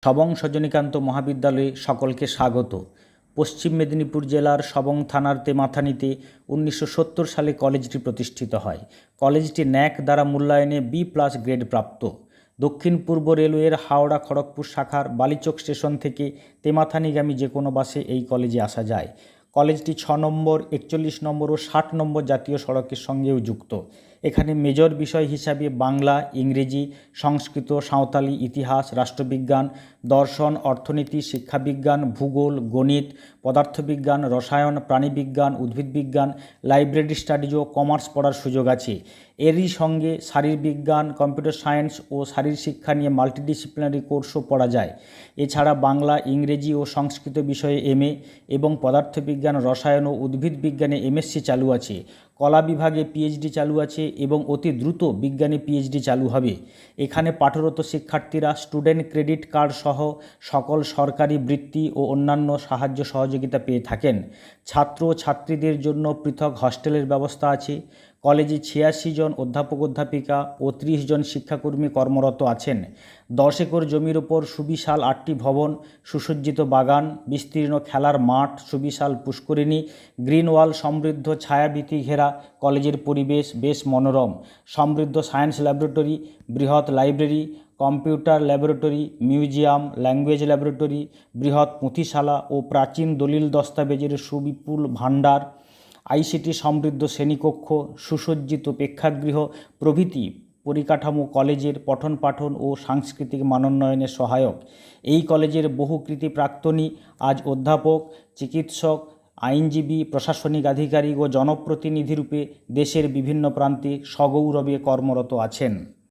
সবং সজনীকান্ত মহাবিদ্যালয়ে সকলকে স্বাগত। পশ্চিম মেদিনীপুর জেলার সবং থানার তেমাথানিতে 1970 সালে কলেজটি প্রতিষ্ঠিত হয়। কলেজটি ন্যাক দ্বারা মূল্যায়নে B+ গ্রেড প্রাপ্ত। দক্ষিণ পূর্ব রেলওয়ের হাওড়া খড়গপুর শাখার বালিচক স্টেশন থেকে তেমাথানিগামী যে কোনো বাসে এই কলেজে আসা যায়। কলেজটি 6 নম্বর, 41 নম্বর ও 60 নম্বর জাতীয় সড়কের সঙ্গেও যুক্ত। এখানে মেজর বিষয় হিসাবে বাংলা, ইংরেজি, সংস্কৃত, সাঁওতালি, ইতিহাস, রাষ্ট্রবিজ্ঞান, দর্শন, অর্থনীতি, শিক্ষাবিজ্ঞান, ভূগোল, গণিত, পদার্থবিজ্ঞান, রসায়ন, প্রাণীবিজ্ঞান, উদ্ভিদবিজ্ঞান, লাইব্রেরি স্টাডিজ ও কমার্স পড়ার সুযোগ আছে। এরই সঙ্গে শারীরবিজ্ঞান, কম্পিউটার সায়েন্স ও শারীর শিক্ষা নিয়ে মাল্টিডিসিপ্লিনারি কোর্সও পড়া যায়। এছাড়া বাংলা, ইংরেজি ও সংস্কৃত বিষয়ে MA এবং পদার্থবিজ্ঞান, রসায়ন ও উদ্ভিদবিজ্ঞানে MSc চালু আছে। কলা বিভাগে PhD চালু আছে এবং অতি দ্রুত বিজ্ঞানে PhD চালু হবে। এখানে পাঠরত শিক্ষার্থীরা স্টুডেন্ট ক্রেডিট কার্ড সহ সকল সরকারি বৃত্তি ও অন্যান্য সাহায্য সহযোগিতা পেয়ে থাকেন। ছাত্র ও ছাত্রীদের জন্য পৃথক হস্টেলের ব্যবস্থা আছে। কলেজে 86 জন অধ্যাপক অধ্যাপিকা ও 30 জন শিক্ষাকর্মী কর্মরত আছেন। 10 একর জমির ওপর সুবিশাল 8টি ভবন, সুসজ্জিত বাগান, বিস্তীর্ণ খেলার মাঠ, সুবিশাল পুষ্করিণী, গ্রিন ওয়াল সমৃদ্ধ ছায়াবীথি ঘেরা কলেজের পরিবেশ বেশ মনোরম। সমৃদ্ধ সায়েন্স ল্যাবরেটরি, বৃহৎ library, computer laboratory, museum, language laboratory, বৃহৎ পুঁথিশালা ও প্রাচীন দলিল দস্তাবেজের সুবিপুল ভাণ্ডার, ICT সমৃদ্ধ শ্রেণীকক্ষ, সুসজ্জিত প্রেক্ষাগৃহ প্রভৃতি পরিকাঠামো কলেজের পঠন পাঠন ও সাংস্কৃতিক মানোন্নয়নে সহায়ক। এই কলেজের বহু কৃতী প্রাক্তনী আজ অধ্যাপক, চিকিৎসক, আইনজীবী, প্রশাসনিক আধিকারিক ও জনপ্রতিনিধিরূপে দেশের বিভিন্ন প্রান্তে সগৌরবে কর্মরত আছেন।